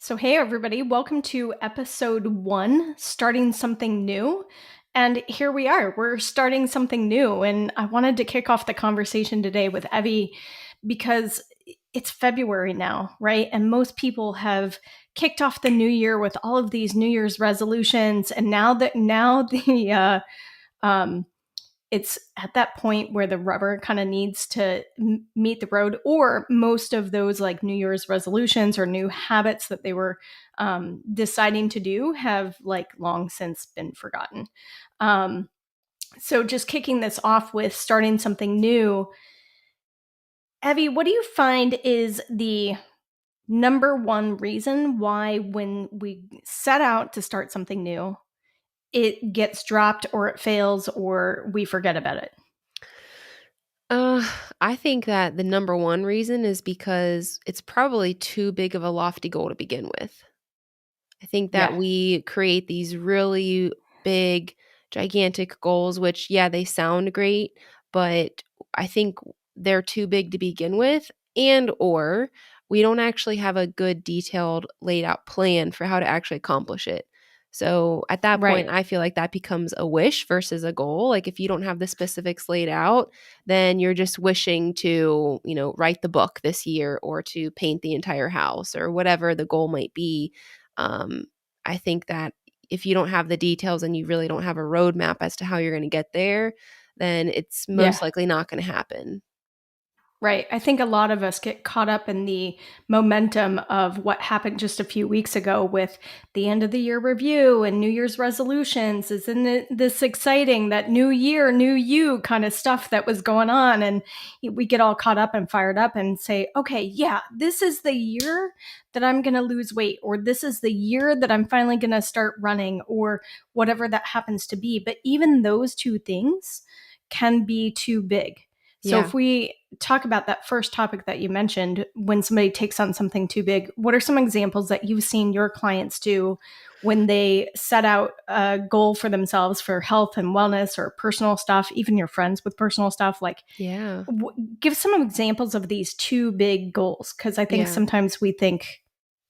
So, hey, everybody, welcome to episode 1, Starting Something New. And here we are, we're starting something new. And I wanted to kick off the conversation today with Evie because it's February now, right? And most people have kicked off the new year with all of these New Year's resolutions. And now um, it's at that point where the rubber kind of needs to meet the road, or most of those like New Year's resolutions or new habits that they were deciding to do have like long since been forgotten. Um, so just kicking this off with starting something new, Evie, what do you find is the number one reason why when we set out to start something new, it gets dropped or it fails or we forget about it? Uh, I think that the number one reason is because it's probably too big of a lofty goal to begin with. I think that Yeah. we create these really big, gigantic goals, which, yeah, they sound great, but I think they're too big to begin with, and or we don't actually have a good detailed laid out plan for how to actually accomplish it. So at that Right. point, I feel like that becomes a wish versus a goal. Like if you don't have the specifics laid out, then you're just wishing to, write the book this year or to paint the entire house or whatever the goal might be. um, I think that if you don't have the details and you really don't have a roadmap as to how you're going to get there, then it's Yeah. most likely not going to happen. Right. I think a lot of us get caught up in the momentum of what happened just a few weeks ago with the end of the year review and New Year's resolutions. Isn't it this exciting, that new year, new you kind of stuff that was going on? And we get all caught up and fired up and say, okay, yeah, this is the year that I'm going to lose weight, or this is the year that I'm finally going to start running, or whatever that happens to be. But even those two things can be too big. So Yeah. if we talk about that first topic that you mentioned, when somebody takes on something too big, what are some examples that you've seen your clients do when they set out a goal for themselves for health and wellness or personal stuff, even your friends with personal stuff? Like, Yeah. give some examples of these too big goals, because I think Yeah. sometimes we think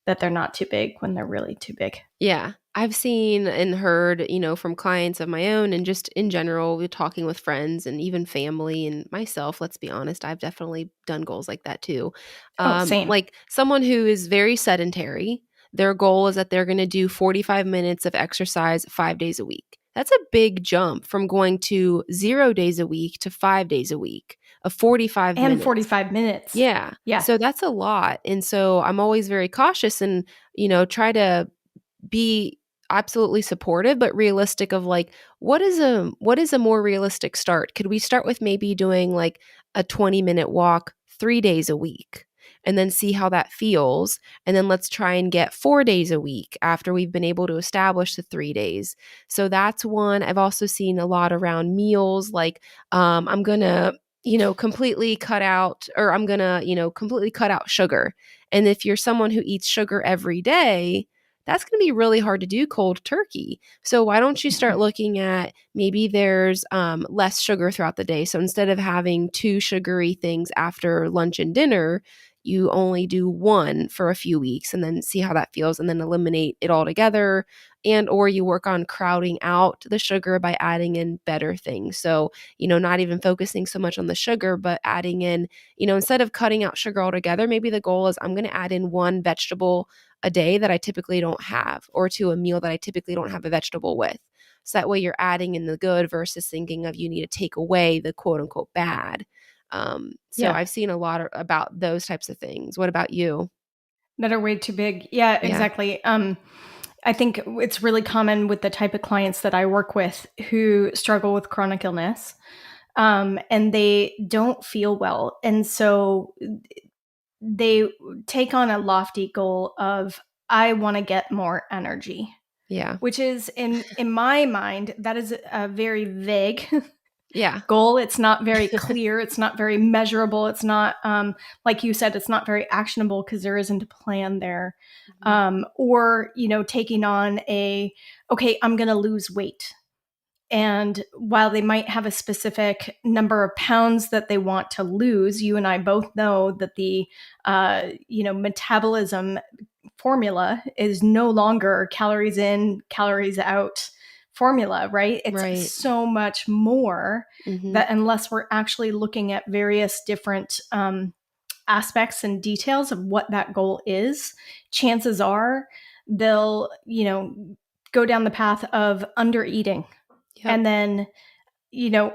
that they're not too big when they're really too big. Yeah. I've seen and heard, from clients of my own and just in general, talking with friends and even family and myself, let's be honest, I've definitely done goals like that too. Oh, same. Like someone who is very sedentary, their goal is that they're going to do 45 minutes of exercise 5 days a week. That's a big jump from going to 0 days a week to 5 days a week of 45 And minutes. 45 minutes. Yeah. Yeah. So that's a lot. And so I'm always very cautious and, try to be absolutely supportive but realistic of like what is a more realistic start. Could we start with maybe doing like a 20-minute walk 3 days a week and then see how that feels, and then let's try and get 4 days a week after we've been able to establish the 3 days. So that's one. I've also seen a lot around meals, like I'm going to completely cut out, or I'm going to completely cut out sugar. And if you're someone who eats sugar every day, that's going to be really hard to do cold turkey. So why don't you start looking at maybe there's less sugar throughout the day. So instead of having two sugary things after lunch and dinner, you only do one for a few weeks and then see how that feels, and then eliminate it altogether. And or you work on crowding out the sugar by adding in better things. So, not even focusing so much on the sugar, but adding in, instead of cutting out sugar altogether, maybe the goal is I'm going to add in one vegetable a day that I typically don't have, or to a meal that I typically don't have a vegetable with. So that way you're adding in the good versus thinking of you need to take away the quote unquote bad. So Yeah. I've seen a lot about those types of things. What about you? That are way too big. Yeah, Yeah. exactly. I think it's really common with the type of clients that I work with who struggle with chronic illness, and they don't feel well. And so they take on a lofty goal of, I want to get more energy, Yeah. which is in my mind, that is a very vague Yeah. goal. It's not very clear. It's not very measurable. It's not, like you said, it's not very actionable because there isn't a plan there. Mhm. Or, taking on okay, I'm going to lose weight. And while they might have a specific number of pounds that they want to lose, you and I both know that the, metabolism formula is no longer calories in, calories out formula, right? It's Right. so much more Mhm. that unless we're actually looking at various different aspects and details of what that goal is, chances are they'll, go down the path of under eating Yep. and then,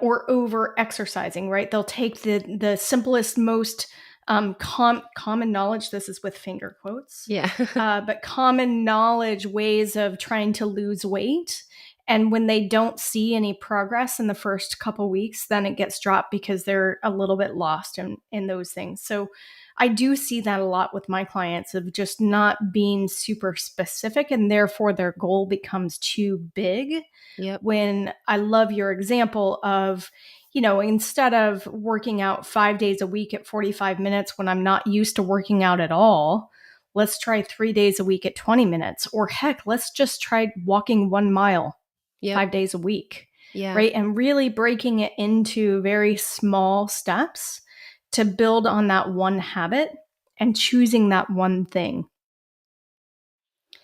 or over exercising, right? They'll take the simplest, most common knowledge. This is with finger quotes, Yeah. but common knowledge ways of trying to lose weight. And when they don't see any progress in the first couple weeks, then it gets dropped because they're a little bit lost in those things. So I do see that a lot with my clients of just not being super specific, and therefore their goal becomes too big. Yep. When I love your example of, instead of working out 5 days a week at 45 minutes when I'm not used to working out at all, let's try 3 days a week at 20 minutes. Or heck, let's just try walking 1 mile Yep. 5 days a week, Yeah. right? And really breaking it into very small steps to build on that one habit and choosing that one thing.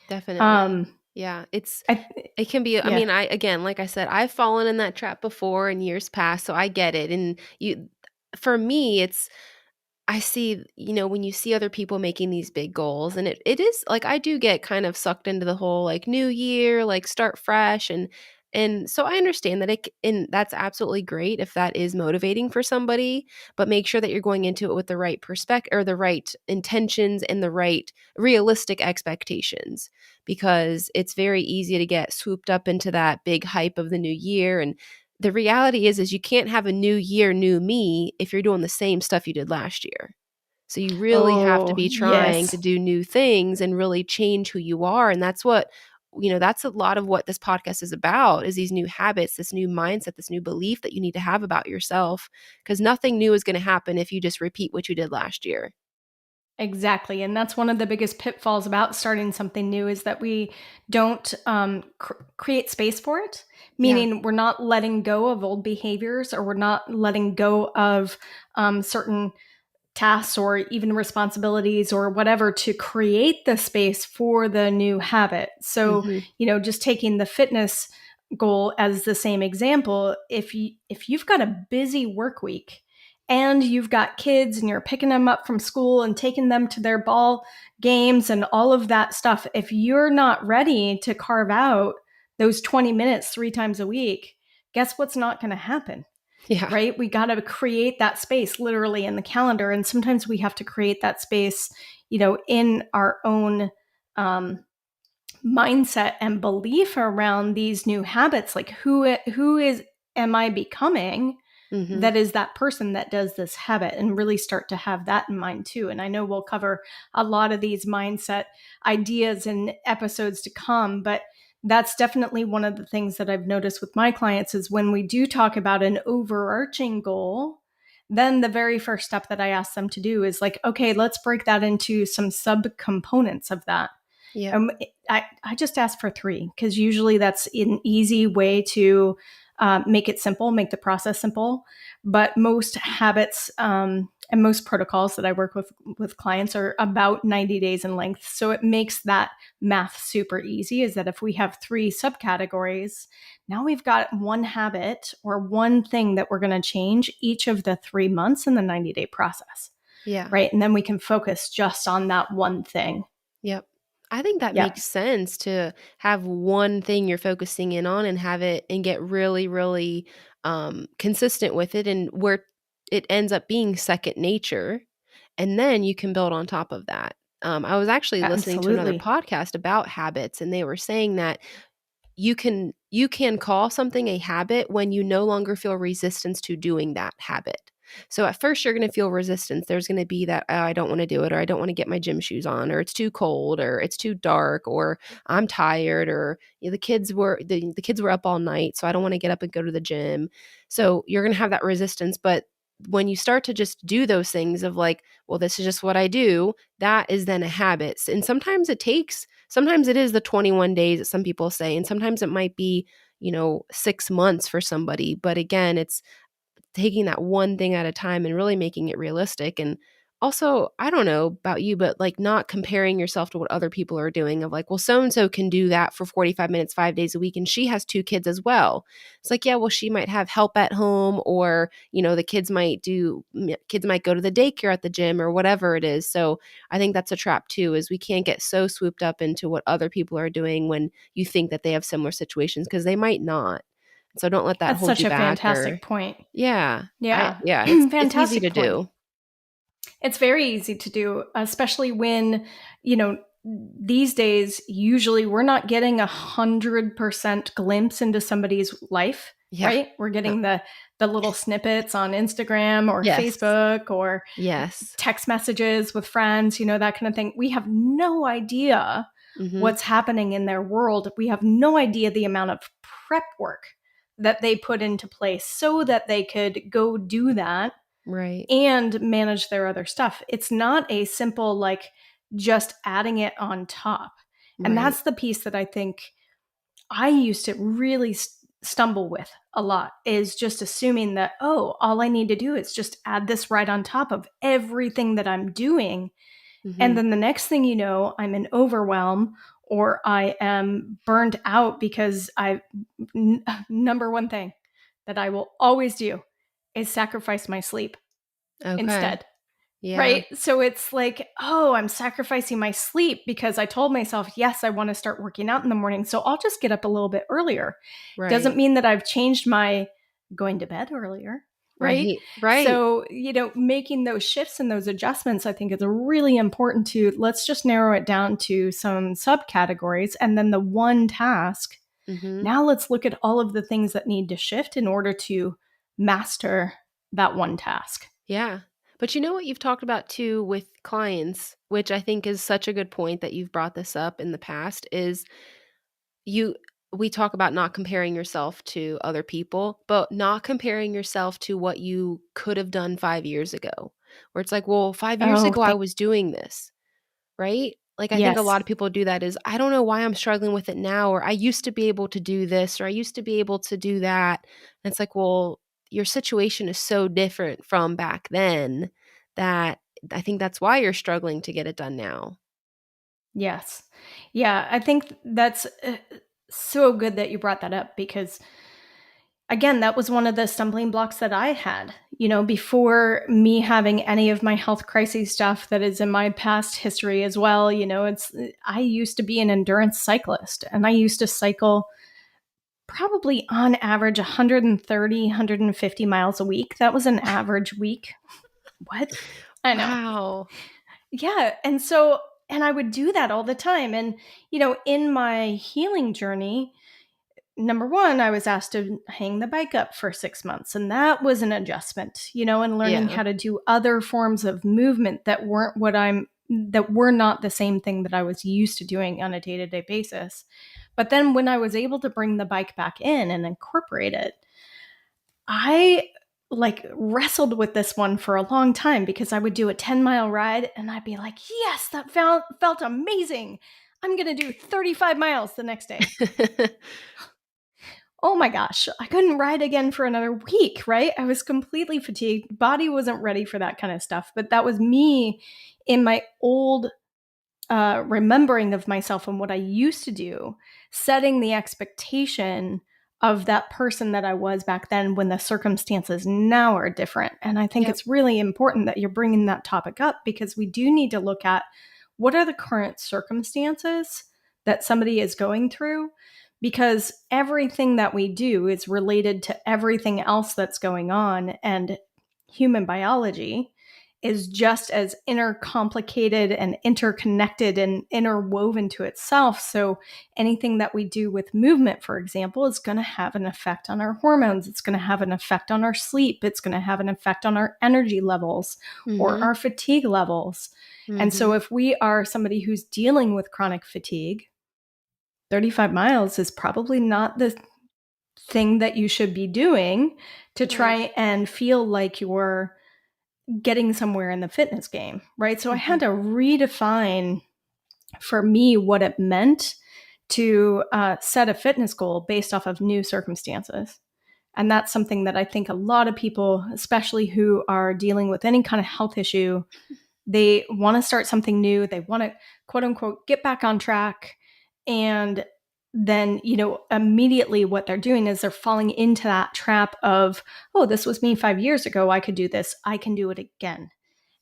Definitely. Um, Yeah. I, It can be, I yeah. mean, again, like I said, I've fallen in that trap before in years past, so I get it. And for me, I see, when you see other people making these big goals, and it is like I do get kind of sucked into the whole like new year, like start fresh, and so I understand that and that's absolutely great if that is motivating for somebody, but make sure that you're going into it with the right perspective or the right intentions and the right realistic expectations, because it's very easy to get swooped up into that big hype of the new year. And the reality is you can't have a new year, new me if you're doing the same stuff you did last year. So you really have to Oh, be trying to yes. do new things and really change who you are. And that's that's a lot of what this podcast is about, is these new habits, this new mindset, this new belief that you need to have about yourself, because nothing new is going to happen if you just repeat what you did last year. Exactly. And that's one of the biggest pitfalls about starting something new is that we don't create space for it, Yeah. meaning we're not letting go of old behaviors, or we're not letting go of certain tasks or even responsibilities or whatever to create the space for the new habit. So, Mhm. just taking the fitness goal as the same example, if you've got a busy work week and you've got kids and you're picking them up from school and taking them to their ball games and all of that stuff, if you're not ready to carve out those 20 minutes 3 times a week, guess what's not going to happen? Yeah. Right? We got to create that space literally in the calendar. And sometimes we have to create that space, in our own um, mindset and belief around these new habits. Like am I becoming Mhm. that is that person that does this habit, and really start to have that in mind too. And I know we'll cover a lot of these mindset ideas in episodes to come, but that's definitely one of the things that I've noticed with my clients is when we do talk about an overarching goal, then the very first step that I ask them to do is like, okay, let's break that into some subcomponents of that. Yep. um, I just ask for three because usually that's an easy way to make it simple, make the process simple. But most habits and most protocols that I work with clients are about 90 days in length. So it makes that math super easy, is that if we have three subcategories, now we've got one habit or one thing that we're going to change each of the 3 months in the 90-day process, Yeah. right? And then we can focus just on that one thing. Yep. I think that Yeah. makes sense to have one thing you're focusing in on and have it and get really, really consistent with it, and where it ends up being second nature. And then you can build on top of that. I was actually listening to another Absolutely. podcast about habits, and they were saying that you can call something a habit when you no longer feel resistance to doing that habit. So at first you're going to feel resistance. There's going to be that, oh, I don't want to do it, or I don't want to get my gym shoes on, or it's too cold, or it's too dark, or I'm tired, or the kids were up all night, so I don't want to get up and go to the gym. So you're going to have that resistance. But when you start to just do those things of like, well, this is just what I do, that is then a habit. And sometimes it is the 21 days that some people say, and sometimes it might be, 6 months for somebody. But again, it's taking that one thing at a time and really making it realistic. And also, I don't know about you, but like not comparing yourself to what other people are doing of like, well, so and so can do that for 45 minutes, 5 days a week, and she has 2 kids as well. It's like, yeah, well, she might have help at home, or, the kids might go to the daycare at the gym or whatever it is. So I think that's a trap too, is we can't get so swooped up into what other people are doing when you think that they have similar situations, because they might not. So don't let that That's hold such you a back. Or fantastic point. yeah, Yeah. it's easy to Fantastic point. do. It's very easy to do, especially when, you know, these days, usually we're not getting 100% glimpse into somebody's life, Yeah. right? We're No. getting the little snippets on Instagram or Yes. Facebook or Yes. text messages with friends, that kind of thing. We have no idea Mhm. what's happening in their world. We have no idea the amount of prep work that they put into place so that they could go do that Right. and manage their other stuff. It's not a simple, like, just adding it on top. And Right. that's the piece that I think I used to really stumble with a lot, is just assuming that, oh, all I need to do is just add this right on top of everything that I'm doing. And Mhm. then the next thing you know, I'm in overwhelm or I am burned out because number one thing that I will always do is sacrifice my sleep Okay. instead. Yeah. Right? So it's like, oh, I'm sacrificing my sleep because I told myself, yes, I want to start working out in the morning. So I'll just get up a little bit earlier. Doesn't Right. mean that I've changed my going to bed earlier. Right. Right. Right. So, making those shifts and those adjustments, I think is really important to, let's just narrow it down to some subcategories and then the one task. Mhm. Now let's look at all of the things that need to shift in order to master that one task. Yeah. But you know what you've talked about too with clients, which I think is such a good point that you've brought this up in the past, is you we talk about not comparing yourself to other people, but not comparing yourself to what you could have done 5 years ago. Where it's like, well, 5 years Oh, ago I was doing this. Right? Like, I think a yes. lot of people do that, is, I don't know why I'm struggling with it now, or I used to be able to do this, or I used to be able to do that. And it's like, well, your situation is so different from back then that I think that's why you're struggling to get it done now. Yes. Yeah, I think that's so good that you brought that up because, again, that was one of the stumbling blocks that I had, before me having any of my health crisis stuff that is in my past history as well. I used to be an endurance cyclist and I used to cycle probably on average 130, 150 miles a week. That was an average week. What? I know. Wow. Yeah. And I would do that all the time. And, in my healing journey, number one, I was asked to hang the bike up for 6 months. And that was an adjustment, and learning Yeah. how to do other forms of movement that were not the same thing that I was used to doing on a day to day basis. But then when I was able to bring the bike back in and incorporate it, I like wrestled with this one for a long time because I would do a 10-mile ride and I'd be like, yes, that felt amazing. I'm going to do 35 miles the next day. Oh my gosh, I couldn't ride again for another week, right? I was completely fatigued. Body wasn't ready for that kind of stuff. But that was me in my old remembering of myself and what I used to do, setting the expectation of that person that I was back then when the circumstances now are different. And I think Yep. it's really important that you're bringing that topic up because we do need to look at what are the current circumstances that somebody is going through, because everything that we do is related to everything else that's going on. And human biology is just as intercomplicated and interconnected and interwoven to itself. So anything that we do with movement, for example, is going to have an effect on our hormones. It's going to have an effect on our sleep. It's going to have an effect on our energy levels or Mhm. our fatigue levels. And so Mhm. if we are somebody who's dealing with chronic fatigue, 35 miles is probably not the thing that you should be doing to Right. try and feel like you're getting somewhere in the fitness game, right? So I had Mhm. to redefine for me what it meant to set a fitness goal based off of new circumstances. And that's something that I think a lot of people, especially who are dealing with any kind of health issue, They want to start something new. They want to, quote unquote, get back on track. And then, immediately what they're doing is they're falling into that trap of, oh, this was me 5 years ago. I could do this. I can do it again.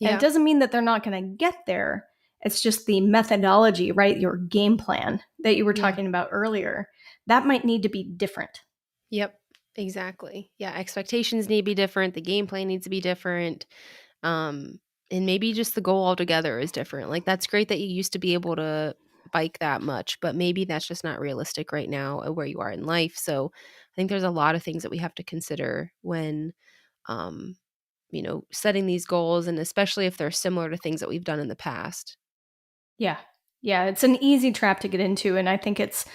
And it Yeah. doesn't mean that they're not going to get there. It's just the methodology, right? Your game plan that you were Yeah. talking about earlier, that might need to be different. Yep. Exactly. Yeah. Expectations need to be different. The game plan needs to be different. And maybe just the goal altogether is different. Like, that's great that you used to be able to bike that much, but maybe that's just not realistic right now where you are in life. So I think there's a lot of things that we have to consider when, um, setting these goals, and especially if they're similar to things that we've done in the past. Yeah. Yeah. It's an easy trap to get into. And I think it's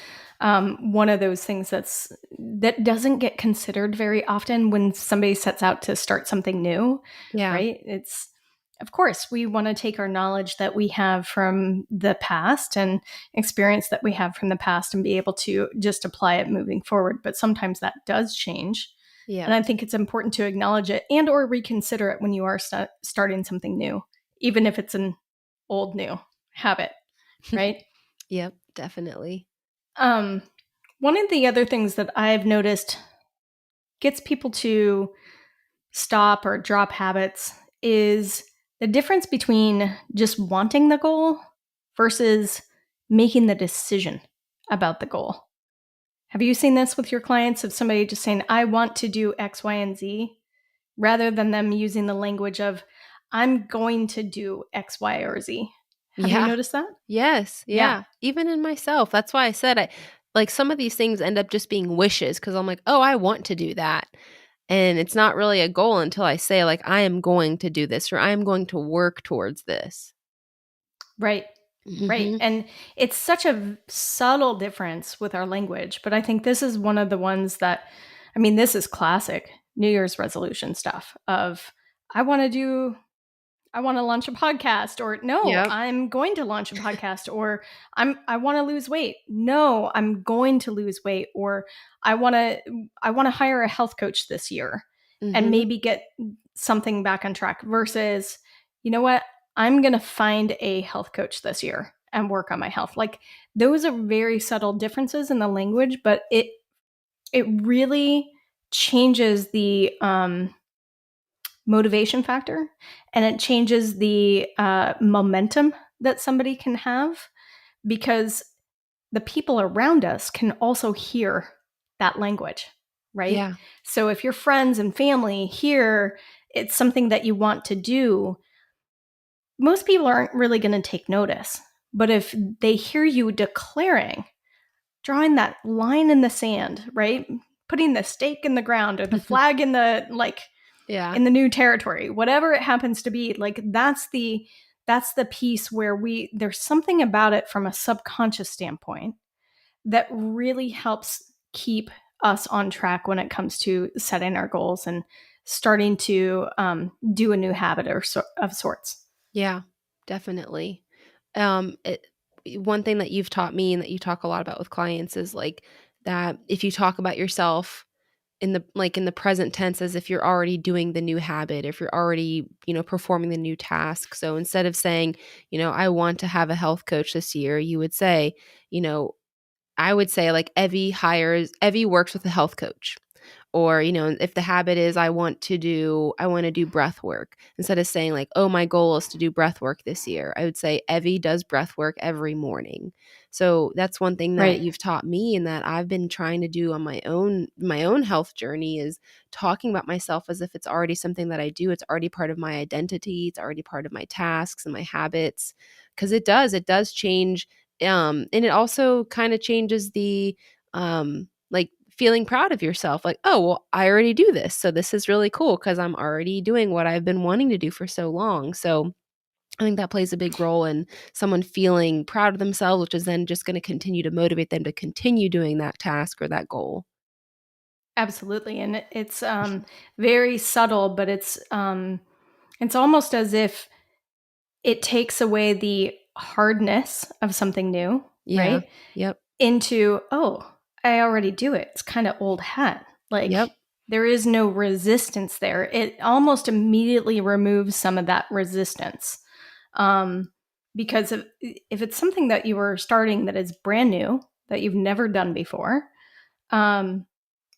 one of those things that doesn't get considered very often when somebody sets out to start something new, Yeah. right? It's, of course, we want to take our knowledge that we have from the past and experience that we have from the past and be able to just apply it moving forward. But sometimes that does change. Yeah. And I think it's important to acknowledge it and or reconsider it when you are starting something new, even if it's an old new habit, right? Yep, definitely. One of the other things that I've noticed gets people to stop or drop habits is the difference between just wanting the goal versus making the decision about the goal. Have you seen this with your clients of somebody just saying, I want to do X, Y, and Z, rather than them using the language of, I'm going to do X, Y, or Z? Have you Yeah. noticed that? Yes. Yeah. Yeah. Even in myself. That's why I said like some of these things end up just being wishes because I'm like, oh, I want to do that. And it's not really a goal until I say, like, I am going to do this or I am going to work towards this. Right. Right. Hmm. And it's such a subtle difference with our language. But I think this is one of the ones that, I mean, this is classic New Year's resolution stuff of, I want to do, I want to launch a podcast, or no, Yep. I'm going to launch a podcast, or I want to lose weight. No, I'm going to lose weight, or I want to hire a health coach this year and Hmm. maybe get something back on track versus, you know what? I'm going to find a health coach this year and work on my health. Like, those are very subtle differences in the language, but it really changes the motivation factor, and it changes the momentum that somebody can have, because the people around us can also hear that language, right? Yeah. So if your friends and family hear it's something that you want to do, most people aren't really going to take notice. But if they hear you declaring, drawing that line in the sand, right? Putting the stake in the ground or the flag in the, like, Yeah. in the new territory, whatever it happens to be, like, that's the piece where there's something about it from a subconscious standpoint that really helps keep us on track when it comes to setting our goals and starting to do a new habit of sorts. Yeah, definitely. Um, it, One thing that you've taught me and that you talk a lot about with clients is like that if you talk about yourself in the present tense as if you're already doing the new habit, if you're already, performing the new task. So instead of saying, I want to have a health coach this year, you would say, you know, I would say like Evie works with a health coach. Or, if the habit is I want to do breath work, instead of saying like, oh, my goal is to do breath work this year, I would say Evie does breath work every morning. So that's one thing that Right. you've taught me and that I've been trying to do on my own health journey is talking about myself as if it's already something that I do. It's already part of my identity. It's already part of my tasks and my habits. Because it does change. And it also kind of changes the like feeling proud of yourself, like, oh, well, I already do this. So this is really cool because I'm already doing what I've been wanting to do for so long. So I think that plays a big role in someone feeling proud of themselves, which is then just going to continue to motivate them to continue doing that task or that goal. Absolutely. And it's very subtle, but it's almost as if it takes away the hardness of something new, Yeah. right? Yep. Into, oh, I already do it. It's kind of old hat. Yep. Like, there is no resistance there. It almost immediately removes some of that resistance Because if it's something that you are starting that is brand new, that you've never done before, um,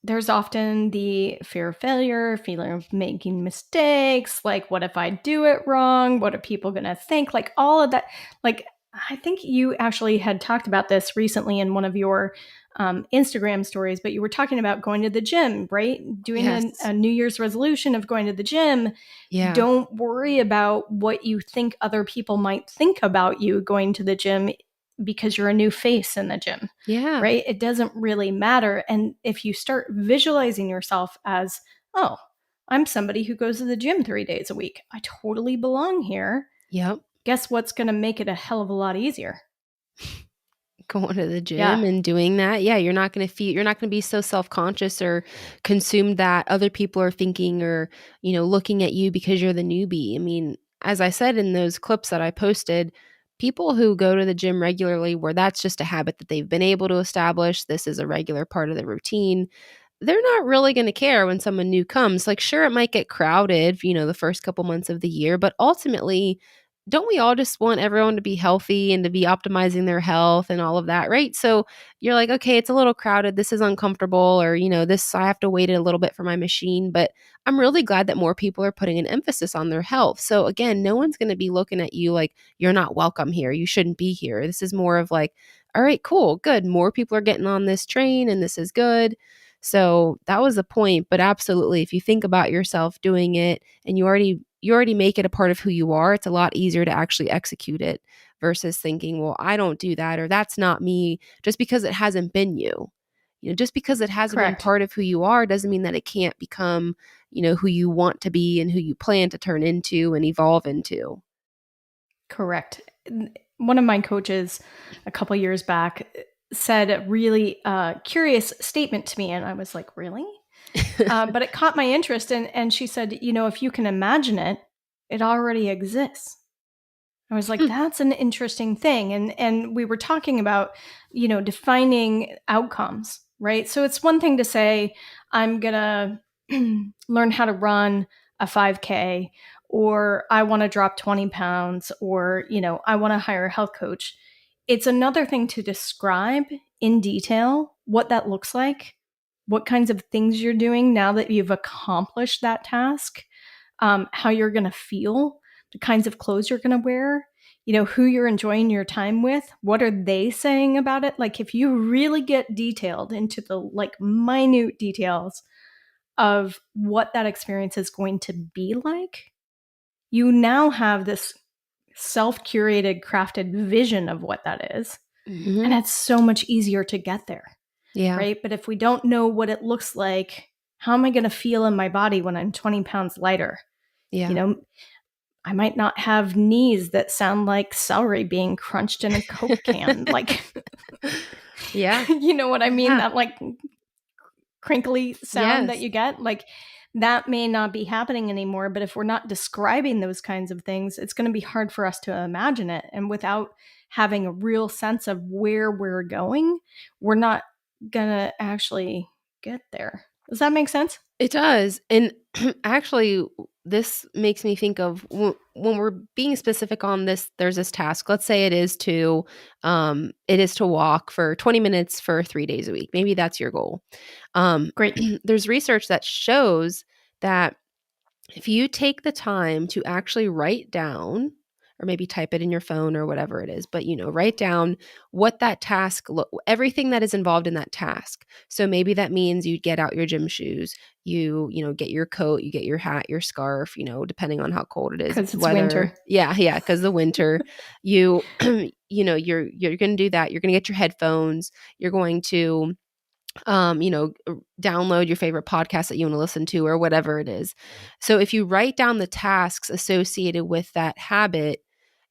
there's often the fear of failure, feeling of making mistakes. Like, what if I do it wrong? What are people going to think? Like, all of that. Like, I think you actually had talked about this recently in one of your Instagram stories, but you were talking about going to the gym, right? Doing Yes. a New Year's resolution of going to the gym. Yeah. Don't worry about what you think other people might think about you going to the gym because you're a new face in the gym, Yeah. right? It doesn't really matter. And if you start visualizing yourself as, oh, I'm somebody who goes to the gym 3 days a week, I totally belong here. Yep. Guess what's going to make it a hell of a lot easier? Going to the Yeah, gym and doing that. Yeah, you're not going to be so self-conscious or consumed that other people are thinking or, looking at you because you're the newbie. I mean, as I said in those clips that I posted, people who go to the gym regularly where that's just a habit that they've been able to establish, this is a regular part of the routine, they're not really going to care when someone new comes. Like, sure, it might get crowded, the first couple months of the year, but ultimately, don't we all just want everyone to be healthy and to be optimizing their health and all of that, right? So you're like, okay, it's a little crowded. This is uncomfortable, or, this, I have to wait a little bit for my machine. But I'm really glad that more people are putting an emphasis on their health. So again, no one's going to be looking at you like you're not welcome here. You shouldn't be here. This is more of like, all right, cool, good. More people are getting on this train and this is good. So that was the point. But absolutely, if you think about yourself doing it and you already make it a part of who you are, it's a lot easier to actually execute it versus thinking, well, I don't do that or that's not me, just because it hasn't been you. Just because it hasn't been correct. part of who you are doesn't mean that it can't become, who you want to be and who you plan to turn into and evolve into. Correct. One of my coaches a couple years back said a really curious statement to me, and I was like, really? But it caught my interest. And she said, if you can imagine it, it already exists. I was like, Hmm. that's an interesting thing. And we were talking about, defining outcomes, right? So it's one thing to say, I'm gonna learn how to run a 5K, or I want to drop 20 pounds, or, I want to hire a health coach. It's another thing to describe in detail what that looks like, what kinds of things you're doing now that you've accomplished that task, how you're going to feel, the kinds of clothes you're going to wear, who you're enjoying your time with, what are they saying about it? Like, if you really get detailed into the like minute details of what that experience is going to be like, you now have this self-curated, crafted vision of what that is. And Hmm. it's so much easier to get there, Yeah. right? But if we don't know what it looks like, how am I going to feel in my body when I'm 20 pounds lighter? You Yeah. know, I might not have knees that sound like celery being crunched in a Coke can. Like, Yeah. you know what I mean? Yeah. That like crinkly sound that Yes. you get, like that may not be happening anymore. But if we're not describing those kinds of things, it's going to be hard for us to imagine it. And without having a real sense of where we're going, we're not going to actually get there. Does that make sense? It does. And actually, this makes me think of when we're being specific on this, there's this task. Let's say it is to walk for 20 minutes for 3 days a week. Maybe that's your goal. Um, Great. there's research that shows that if you take the time to actually write down or maybe type it in your phone or whatever it is, but write down what that task everything that is involved in that task. So maybe that means you get out your gym shoes, get your coat, you get your hat, your scarf, depending on how cold it is, Because it's weather. winter. Yeah, cuz the winter, you you're going to do that. You're going to get your headphones, you're going to download your favorite podcast that you want to listen to or whatever it is. So if you write down the tasks associated with that habit,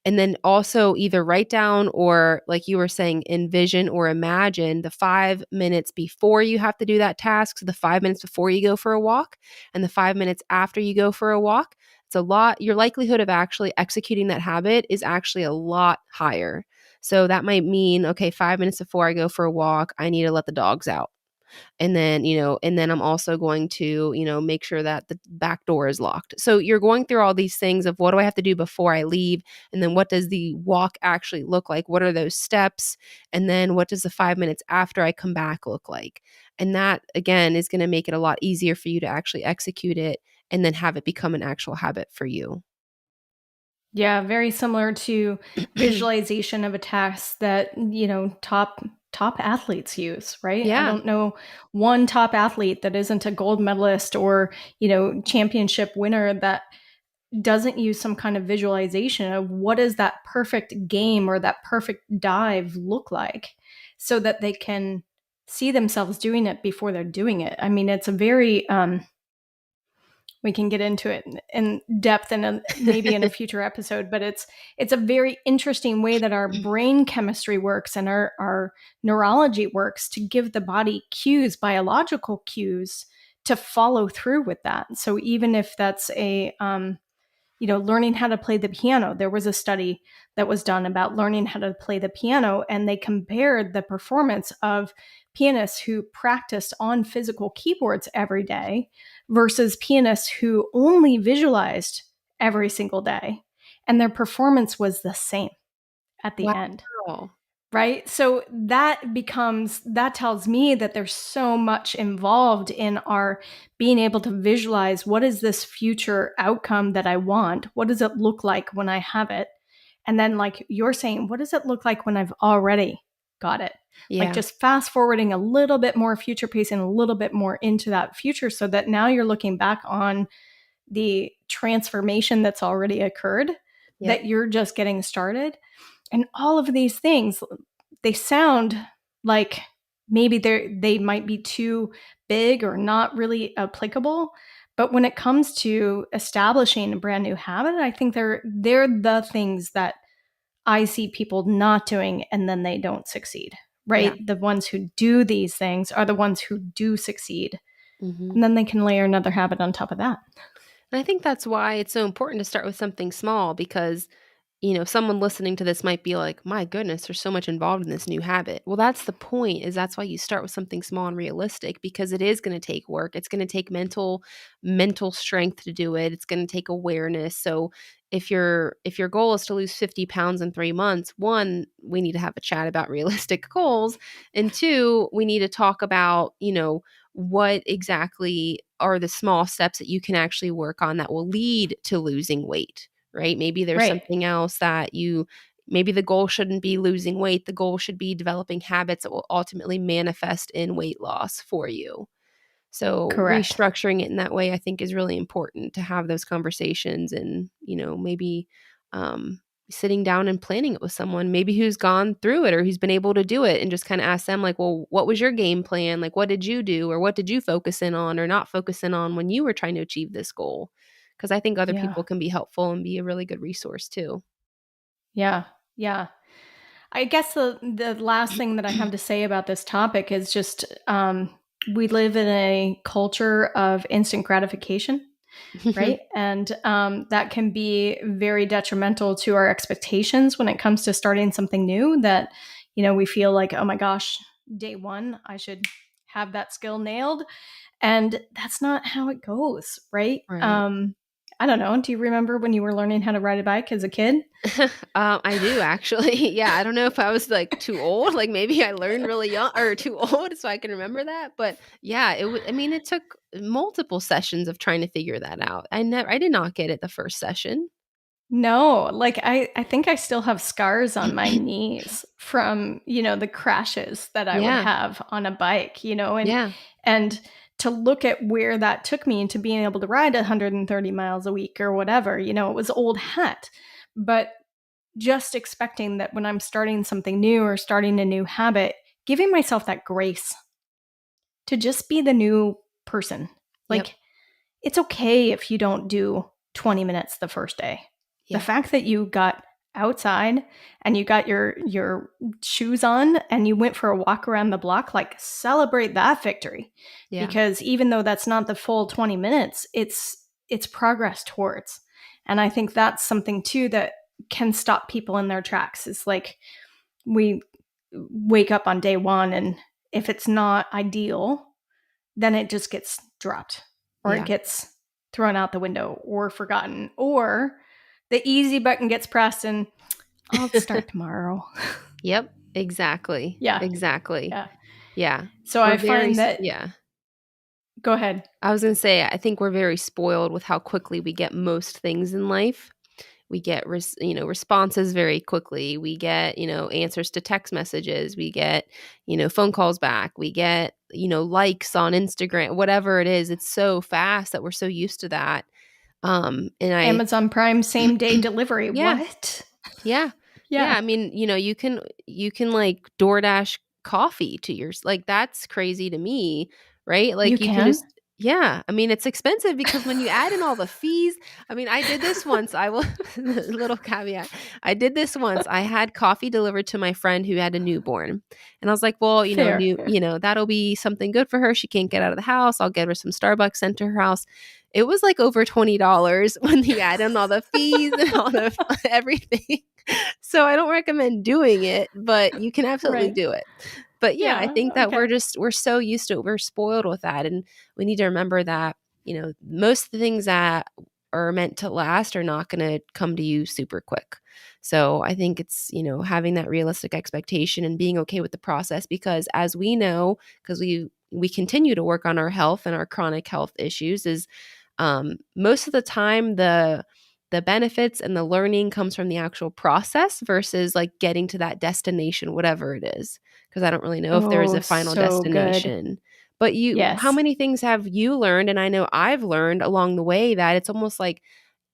and then also either write down or, like you were saying, envision or imagine the 5 minutes before you have to do that task. So the 5 minutes before you go for a walk and the 5 minutes after you go for a walk, it's a lot. Your likelihood of actually executing that habit is actually a lot higher. So that might mean, okay, 5 minutes before I go for a walk, I need to let the dogs out. And then, and then I'm also going to, make sure that the back door is locked. So you're going through all these things of what do I have to do before I leave? And then what does the walk actually look like? What are those steps? And then what does the 5 minutes after I come back look like? And that, again, is going to make it a lot easier for you to actually execute it and then have it become an actual habit for you. Yeah, very similar to visualization of a task that, top athletes use, right? I Yeah. don't know one top athlete that isn't a gold medalist or, championship winner that doesn't use some kind of visualization of what does that perfect game or that perfect dive look like so that they can see themselves doing it before they're doing it. I mean, it's a very we can get into it in depth in maybe in a future episode, but it's a very interesting way that our brain chemistry works and our neurology works to give the body cues, biological cues, to follow through with that. So even if that's learning how to play the piano. There was a study that was done about learning how to play the piano, and they compared the performance of pianists who practiced on physical keyboards every day versus pianists who only visualized every single day. And their performance was the same at the end. Wow. Right. So that tells me that there's so much involved in our being able to visualize what is this future outcome that I want? What does it look like when I have it? And then, like you're saying, what does it look like when I've already got it? Like Yeah. just fast forwarding a little bit more, future pacing a little bit more into that future so that now you're looking back on the transformation that's already occurred, Yep. that you're just getting started. And all of these things, they sound like maybe they might be too big or not really applicable. But when it comes to establishing a brand new habit, I think they're the things that I see people not doing and then they don't succeed. Yeah. Right? The ones who do these things are the ones who do succeed. Mhm. And then they can layer another habit on top of that. And I think that's why it's so important to start with something small because someone listening to this might be like, my goodness, there's so much involved in this new habit. Well, that's the point, is that's why you start with something small and realistic, because it is going to take work. It's going to take mental strength to do it. It's going to take awareness. So if your goal is to lose 50 pounds in 3 months, one, we need to have a chat about realistic goals. And two, we need to talk about, what exactly are the small steps that you can actually work on that will lead to losing weight, right? Maybe there's Right. something else maybe the goal shouldn't be losing weight. The goal should be developing habits that will ultimately manifest in weight loss for you. So Correct. restructuring it in that way, I think, is really important to have those conversations and, maybe um, sitting down and planning it with someone, maybe who's gone through it or who's been able to do it, and just kind of ask them like, well, what was your game plan? Like, what did you do? Or what did you focus in on or not focus in on when you were trying to achieve this goal? Because I think other Yeah. people can be helpful and be a really good resource too. Yeah. Yeah. I guess the last thing that I have to say about this topic is just we live in a culture of instant gratification, right? And that can be very detrimental to our expectations when it comes to starting something new. That we feel like, oh my gosh, day one, I should have that skill nailed, and that's not how it goes, right? Right. I don't know. Do you remember when you were learning how to ride a bike as a kid? I do actually. Yeah, I don't know if I was like too old, like maybe I learned really young or too old so I can remember that, but yeah, I mean it took multiple sessions of trying to figure that out. I did not get it the first session. No, like I think I still have scars on my knees from, the crashes that I would Yeah. have on a bike, Yeah. and to look at where that took me into being able to ride 130 miles a week or whatever, it was old hat. But just expecting that when I'm starting something new or starting a new habit, giving myself that grace to just be the new person. Yep. Like it's okay if you don't do 20 minutes the first day. The Yeah. fact that you got outside and you got your shoes on and you went for a walk around the block, like celebrate that victory. Yeah. Because even though that's not the full 20 minutes, it's progress towards. And I think that's something too that can stop people in their tracks. It's like we wake up on day one and if it's not ideal, then it just gets dropped or it gets thrown out the window or forgotten, or the easy button gets pressed and I'll start tomorrow. Yep. Exactly. Yeah. Exactly. Yeah. Yeah. So I find that, yeah. go ahead. I was going to say, I think we're very spoiled with how quickly we get most things in life. We get, responses very quickly. We get, answers to text messages. We get, phone calls back. We get, likes on Instagram, whatever it is. It's so fast that we're so used to that. And Amazon Prime same day delivery. yeah, What? yeah. Yeah. Yeah. I mean, you can like DoorDash coffee to your, like, that's crazy to me, right? You Like you can can? just, yeah. I mean, it's expensive because when you add in all the fees, I mean, I did this once. I will, little caveat. I did this once. I had coffee delivered to my friend who had a newborn. And I was like, well, Fair. that'll be something good for her. She can't get out of the house. I'll get her some Starbucks sent to her house. It was like over $20 when you add in all the fees and all the everything. So I don't recommend doing it, but you can absolutely Right. do it. But yeah, I Yeah. think that Okay. we're so used to it. We're spoiled with that. And we need to remember that, most of the things that are meant to last are not going to come to you super quick. So I think it's, having that realistic expectation and being okay with the process, because as we know, because we continue to work on our health and our chronic health issues, is most of the time the benefits and the learning comes from the actual process versus like getting to that destination, whatever it is. Because I don't really know if there is Oh, a final so good. destination. But how Yes. many things have you learned? And I know I've learned along the way that it's almost like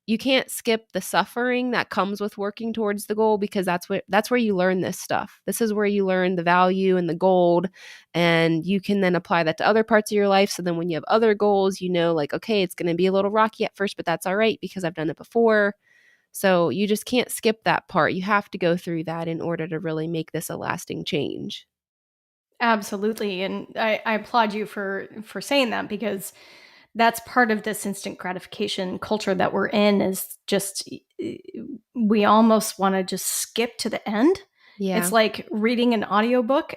you can't skip the suffering that comes with working towards the goal, because that's where you learn this stuff. This is where you learn the value and the gold, and you can then apply that to other parts of your life. So then when you have other goals, like, okay, it's going to be a little rocky at first, but that's all right because I've done it before. So you just can't skip that part. You have to go through that in order to really make this a lasting change. Absolutely. And I applaud you for saying that, because that's part of this instant gratification culture that we're in, is just we almost want to just skip to the end. Yeah. It's like reading an audiobook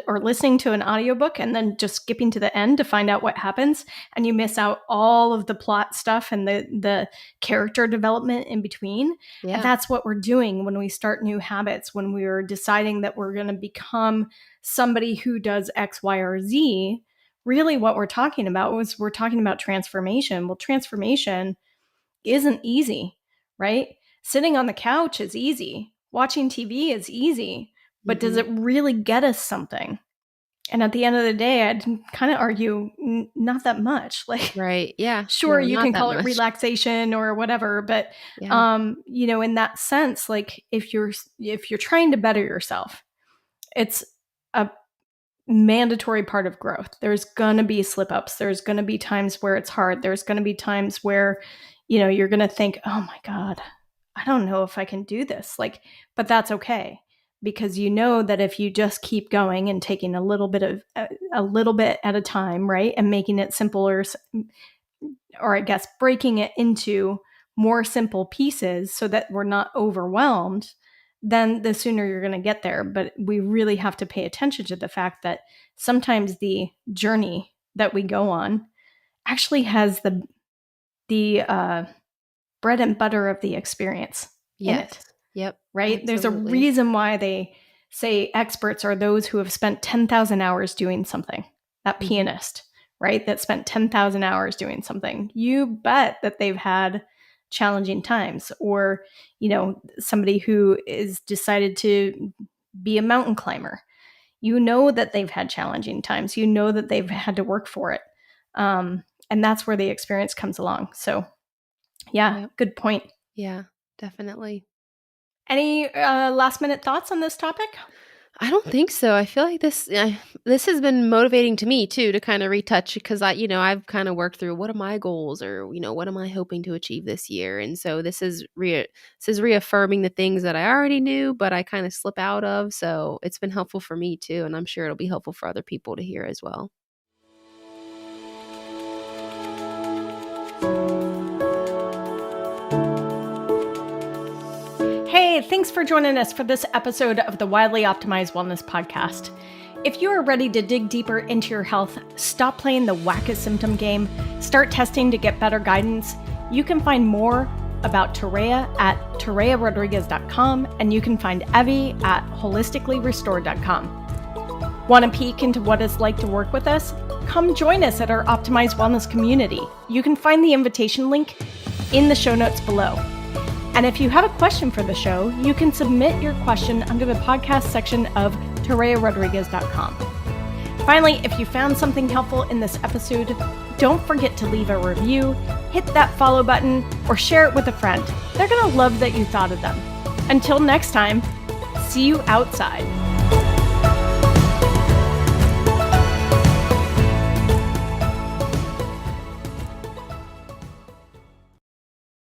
or listening to an audiobook and then just skipping to the end to find out what happens, and you miss out all of the plot stuff and the character development in between. And Yeah. that's what we're doing when we start new habits, when we're deciding that we're going to become somebody who does X, Y, or Z. Really what we're talking about transformation. Well, transformation isn't easy, right? Sitting on the couch is easy. Watching TV is easy, but does Mm-hmm. it really get us something? And at the end of the day, I'd kind of argue not that much. Like, Right. Yeah. sure, No, you not can that call it much. relaxation or whatever, but Yeah. in that sense, like if you're trying to better yourself, it's a mandatory part of growth. There's going to be slip ups. There's going to be times where it's hard. There's going to be times where, you're going to think, oh my God, I don't know if I can do this. Like, but that's okay, because you know that if you just keep going and taking a little bit at a time, right? And making it simpler, or I guess breaking it into more simple pieces so that we're not overwhelmed, then the sooner you're going to get there. But we really have to pay attention to the fact that sometimes the journey that we go on actually has the bread and butter of the experience in it, Yes. Yep. right? There's a Absolutely. reason why they say experts are those who have spent 10,000 hours doing something. That Mm-hmm. pianist, right? That spent 10,000 hours doing something. You bet that they've had challenging times. Or, somebody who is decided to be a mountain climber. You know that they've had challenging times. You know that they've had to work for it. And that's where the experience comes along. So, yeah, Yep. good point. Yeah, definitely. Any last minute thoughts on this topic? I don't think so. I feel like this has been motivating to me too, to kind of retouch, because I've kind of worked through what are my goals, or what am I hoping to achieve this year, and so this is reaffirming the things that I already knew, but I kind of slip out of. So it's been helpful for me too, and I'm sure it'll be helpful for other people to hear as well. Hey, thanks for joining us for this episode of the Wildly Optimized Wellness Podcast. If you are ready to dig deeper into your health, stop playing the whack-a-symptom game, start testing to get better guidance, you can find more about Toréa at torearodriguez.com, and you can find Evie at holisticallyrestored.com. Want a peek into what it's like to work with us? Come join us at our Optimized Wellness community. You can find the invitation link in the show notes below. And if you have a question for the show, you can submit your question under the podcast section of torearodriguez.com. Finally, if you found something helpful in this episode, don't forget to leave a review, hit that follow button, or share it with a friend. They're going to love that you thought of them. Until next time, see you outside.